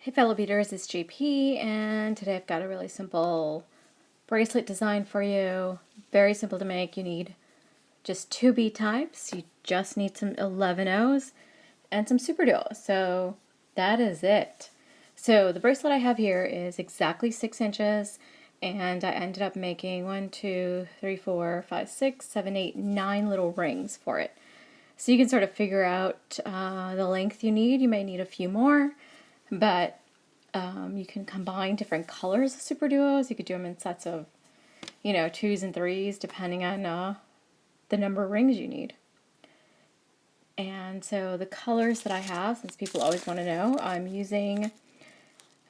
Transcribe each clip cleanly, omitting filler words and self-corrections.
Hey fellow beaders, it's JP, and today I've got a really simple bracelet design for you. Very simple to make. You need just two bead types. You just need some 11 O's and some Superduos. So that is it. So the bracelet I have here is exactly 6 inches, and I ended up making 1, 2, 3, 4, 5, 6, 7, 8, 9 little rings for it. So you can sort of figure out the length you need. You may need a few more, but you can combine different colors of Superduos. You could do them in sets of, 2s and 3s, depending on the number of rings you need. And so the colors that I have, since people always want to know, I'm using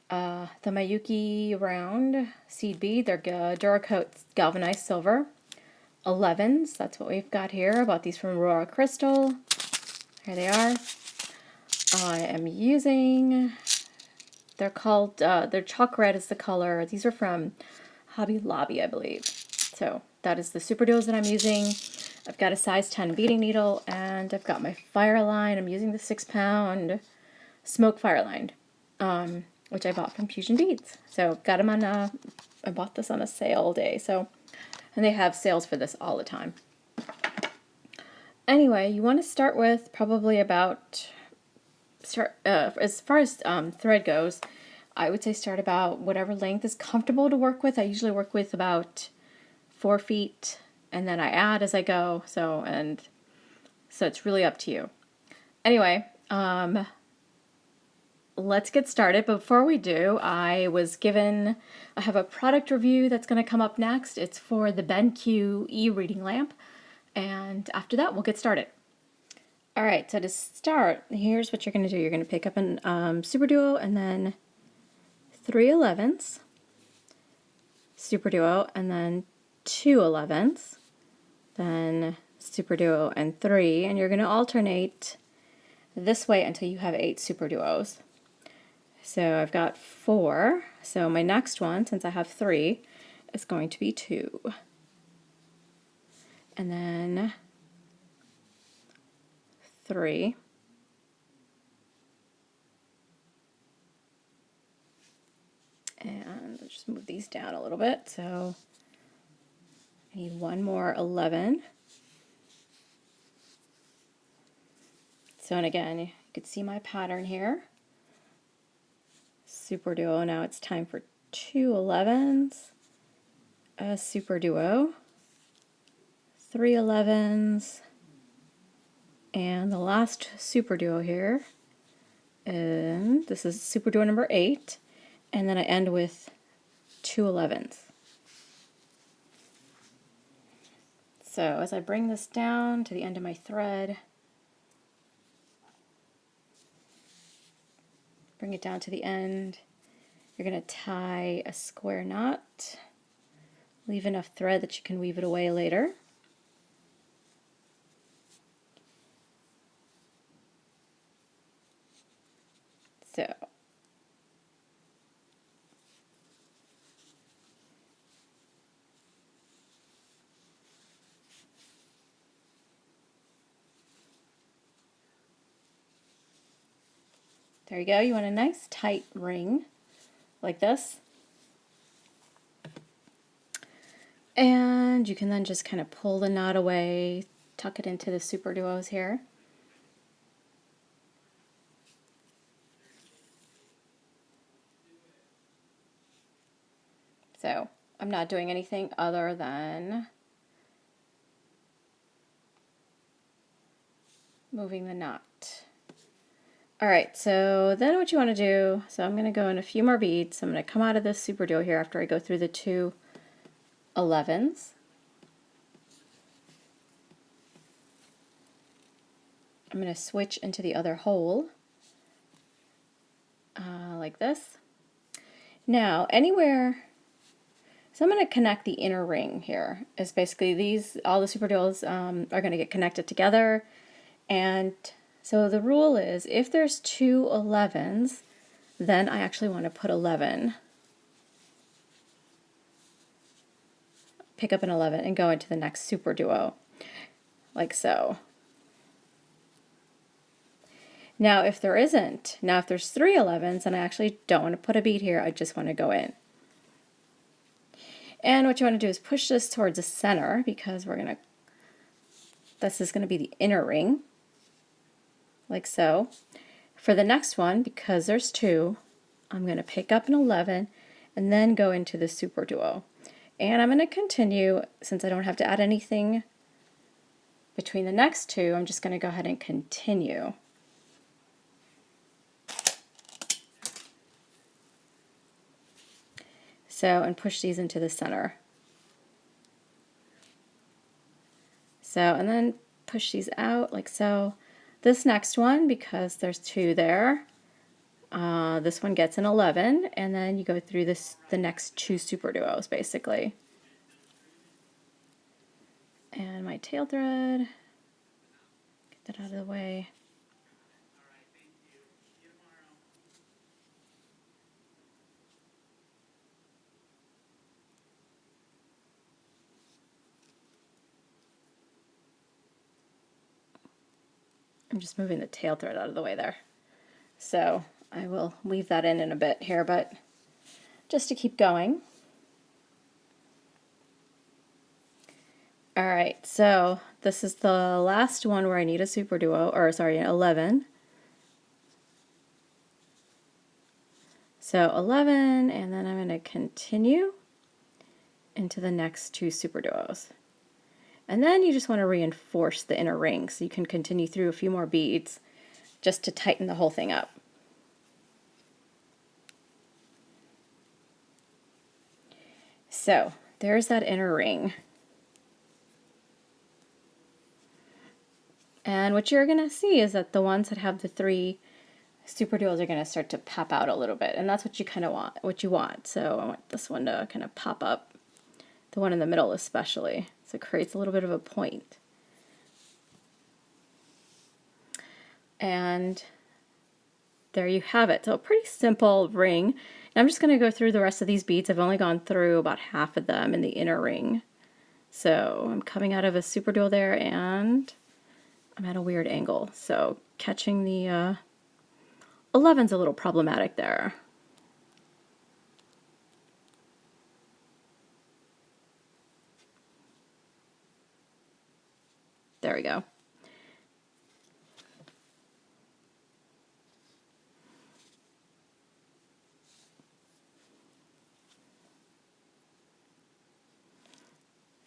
the Miyuki round seed bead. They're Duracoat Galvanized Silver. 11s, that's what we've got here. I bought these from Aurora Crystal. Here they are. I am using, they're called, their chalk red is the color. These are from Hobby Lobby, I believe. So that is the Superduos that I'm using. I've got a size 10 beading needle, and I've got my Fireline. I'm using the 6-pound smoke Fireline, which I bought from Fusion Beads. So got them on, I bought this on a sale day. So, and they have sales for this all the time. Anyway, you want to start with probably about, as far as thread goes, I would say start about whatever length is comfortable to work with. I usually work with about 4 feet, and then I add as I go. So it's really up to you. Anyway, let's get started. But before we do, I have a product review that's going to come up next. It's for the BenQ e-reading lamp. And after that, we'll get started. All right, so to start, here's what you're going to do. You're going to pick up an Superduo and then 3 11s, Superduo, and then 2 11s, then Superduo and 3, and you're going to alternate this way until you have 8 Superduos. So I've got 4, so my next one, since I have 3, is going to be 2. And then 3. And I'll just move these down a little bit. So I need one more 11. So, and again, you can see my pattern here. Superduo, now it's time for 2 11s, a Superduo, 3 11s, and the last Superduo here, and this is Superduo number 8, and then I end with 2 11s. So as I bring this down to the end of my thread, bring it down to the end, you're going to tie a square knot, leave enough thread that you can weave it away later. So there you go. You want a nice tight ring like this. And you can then just kind of pull the knot away, tuck it into the Superduos here. So I'm not doing anything other than moving the knot. All right, so then what you want to do, so I'm going to go in a few more beads. I'm going to come out of this Superduo here after I go through the 2 11s. I'm going to switch into the other hole, like this. Now, anywhere, so I'm going to connect the inner ring here. It's basically all the Superduos are going to get connected together, and so the rule is if there's 2 11s, then I actually want to put 11. Pick up an 11 and go into the next Superduo, like so. Now if there isn't, now if there's 3 11s and I actually don't want to put a bead here, I just want to go in. And what you want to do is push this towards the center because this is going to be the inner ring, like so. For the next one, because there's 2, I'm going to pick up an 11 and then go into the Superduo. And I'm going to continue, since I don't have to add anything between the next 2, I'm just going to go ahead and continue. So, and push these into the center. So, and then push these out like so. This next one, because there's 2 there, this one gets an 11, and then you go through the next 2 Superduos basically. And my tail thread, get that out of the way. I'm just moving the tail thread out of the way there. So I will weave that in a bit here, but just to keep going. All right, so this is the last one where I need a Superduo, or sorry, 11. So 11, and then I'm going to continue into the next 2 Superduos. And then you just want to reinforce the inner ring so you can continue through a few more beads just to tighten the whole thing up. So there's that inner ring. And what you're going to see is that the ones that have the 3 Superduos are going to start to pop out a little bit, and that's what you kind of want, So I want this one to kind of pop up, the one in the middle especially, so it creates a little bit of a point. And there you have it. So a pretty simple ring. And I'm just going to go through the rest of these beads. I've only gone through about half of them in the inner ring. So I'm coming out of a Superduo there, and I'm at a weird angle. So catching the 11's a little problematic there. There we go.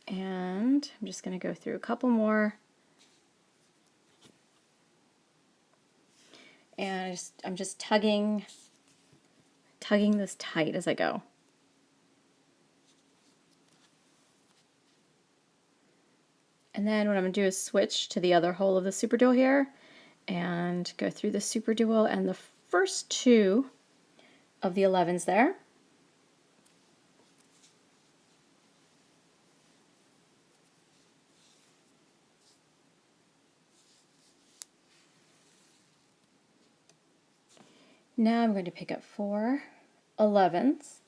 And I'm just going to go through a couple more. And I'm just tugging this tight as I go. And then what I'm going to do is switch to the other hole of the Superduo here and go through the Superduo and the first 2 of the 11s there. Now I'm going to pick up 4 11s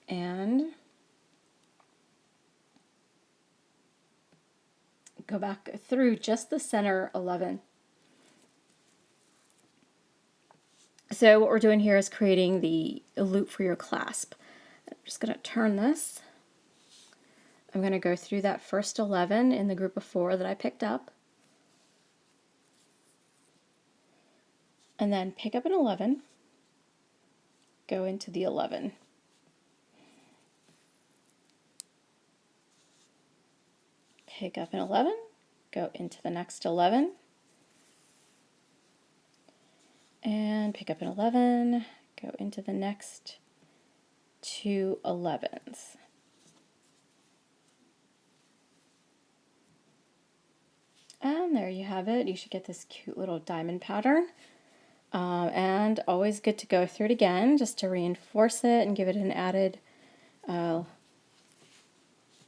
and go back through just the center 11. So what we're doing here is creating the loop for your clasp. I'm just going to turn this. I'm going to go through that first 11 in the group of 4 that I picked up. And then pick up an 11, go into the 11. Pick up an 11, go into the next 11. And pick up an 11, go into the next 2 11s. And there you have it. You should get this cute little diamond pattern. And always good to go through it again just to reinforce it and give it an added,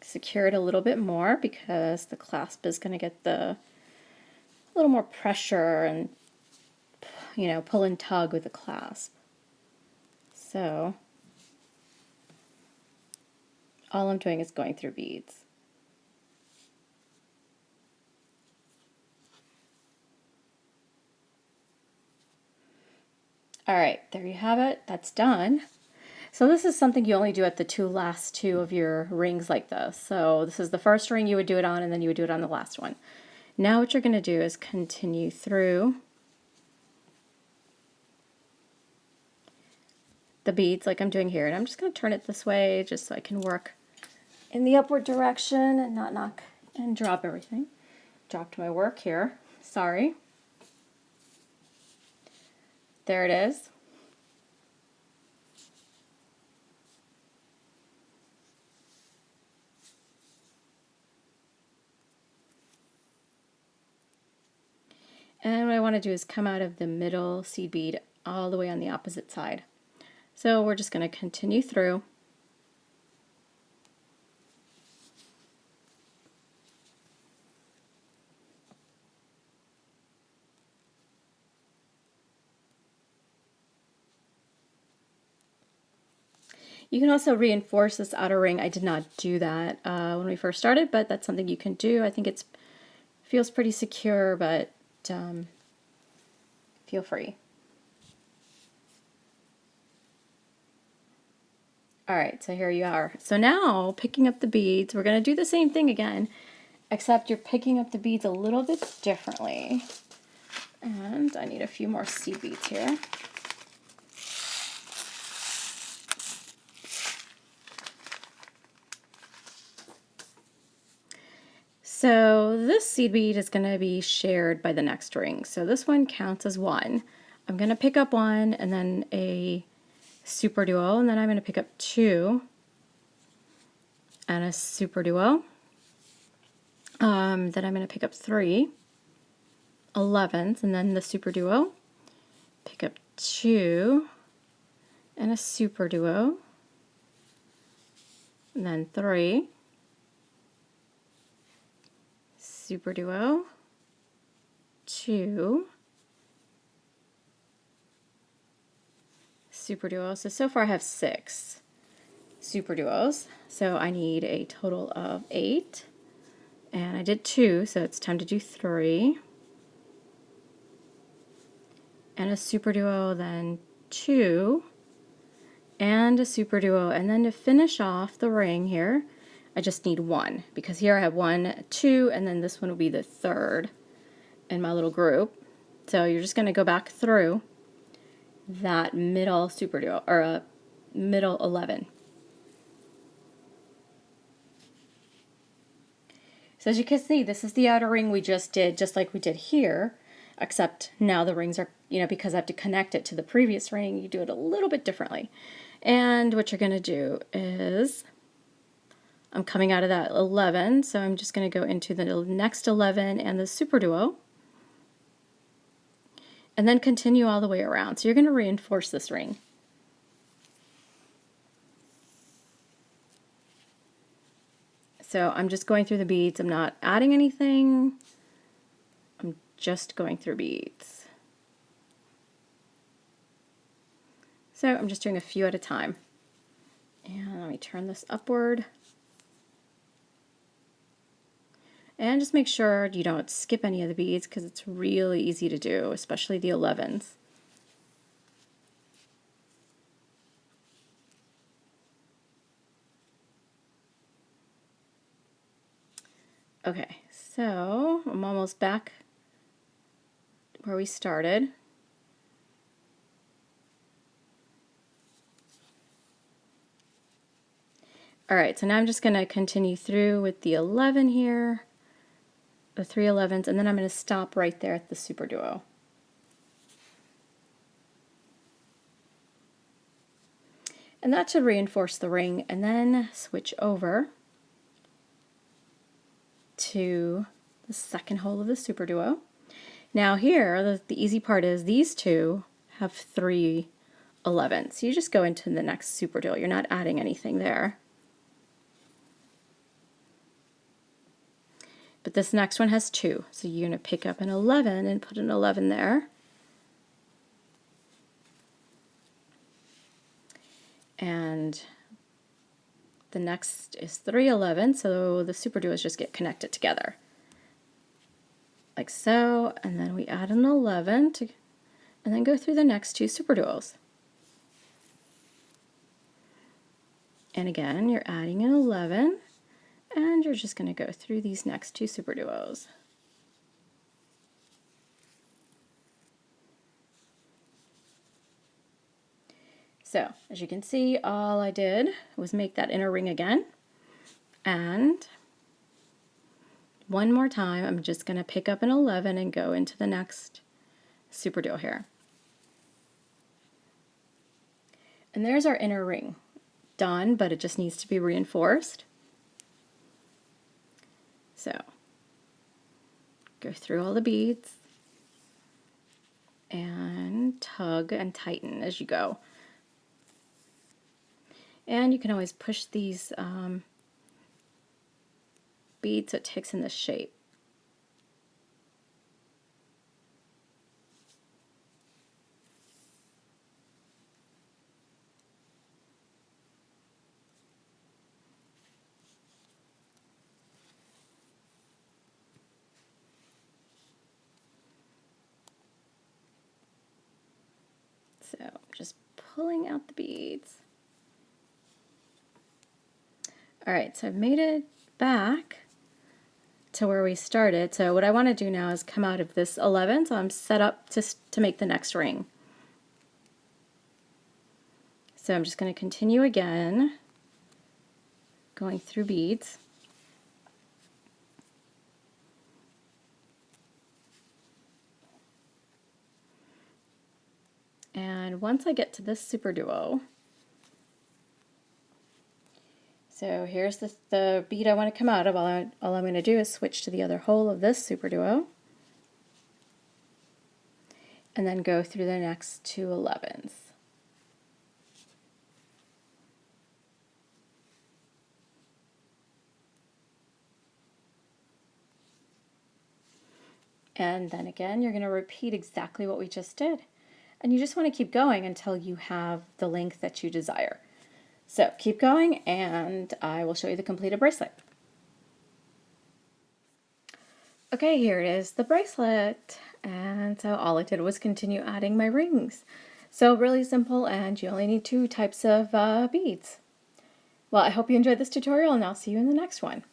secure it a little bit more because the clasp is going to get a little more pressure and, you know, pull and tug with the clasp. So all I'm doing is going through beads. All right, there you have it. That's done. So this is something you only do at the last two of your rings like this. So this is the first ring you would do it on, and then you would do it on the last one. Now what you're going to do is continue through the beads like I'm doing here. And I'm just going to turn it this way just so I can work in the upward direction and not knock and drop everything. Dropped my work here. Sorry. There it is. And what I want to do is come out of the middle seed bead all the way on the opposite side. So we're just going to continue through. You can also reinforce this outer ring. I did not do that when we first started, but that's something you can do. I think it feels pretty secure, but feel free. All right, so here you are. So now picking up the beads, we're going to do the same thing again, except you're picking up the beads a little bit differently. And I need a few more seed beads here. So this seed bead is going to be shared by the next ring. So this one counts as one. I'm going to pick up one and then a Superduo, and then I'm going to pick up two and a Superduo. Then I'm going to pick up 3 11s and then the Superduo. Pick up 2 and a Superduo, and then 3 Superduo, 2 Superduos. So far I have 6 Superduos. So I need a total of 8. And I did 2, so it's time to do 3. And a Superduo, then 2. And a Superduo. And then to finish off the ring here, I just need 1. Because here I have 1, 2, and then this one will be the third in my little group. So you're just going to go back through that middle Superduo, or a middle 11. So as you can see, this is the outer ring we just did, just like we did here, except now the rings are, because I have to connect it to the previous ring, you do it a little bit differently. And what you're going to do is, I'm coming out of that 11, so I'm just going to go into the next 11 and the Superduo, and then continue all the way around. So you're going to reinforce this ring. So I'm just going through the beads. I'm not adding anything. I'm just going through beads. So I'm just doing a few at a time. And let me turn this upward. And just make sure you don't skip any of the beads because it's really easy to do, especially the 11s. Okay, so I'm almost back where we started. All right, so now I'm just going to continue through with the 11 here, the 3 11s, and then I'm going to stop right there at the Superduo. And that should reinforce the ring, and then switch over to the second hole of the Superduo. Now here, the easy part is these two have 3 11s. So you just go into the next Superduo. You're not adding anything there. But this next one has 2. So you're going to pick up an 11 and put an 11 there. And the next is 3 11, so the Superduos just get connected together. Like so, and then we add an 11 to and then go through the next 2 Superduos. And again, you're adding an 11, and you're just going to go through these next 2 Superduos. So, as you can see, all I did was make that inner ring again, and one more time, I'm just going to pick up an 11 and go into the next Superduo here. And there's our inner ring done, but it just needs to be reinforced. So, go through all the beads and tug and tighten as you go. And you can always push these beads so it takes in this shape. So just pulling out the beads. All right, so I've made it back to where we started. So what I want to do now is come out of this 11, so I'm set up to make the next ring. So I'm just going to continue again, going through beads. And once I get to this Superduo, so here's the bead I want to come out of. All I'm going to do is switch to the other hole of this Superduo, and then go through the next 2 11s. And then again, you're going to repeat exactly what we just did. And you just want to keep going until you have the length that you desire. So keep going, and I will show you the completed bracelet. Okay, here it is, the bracelet. And so all I did was continue adding my rings. So really simple, and you only need 2 types of beads. Well, I hope you enjoyed this tutorial, and I'll see you in the next one.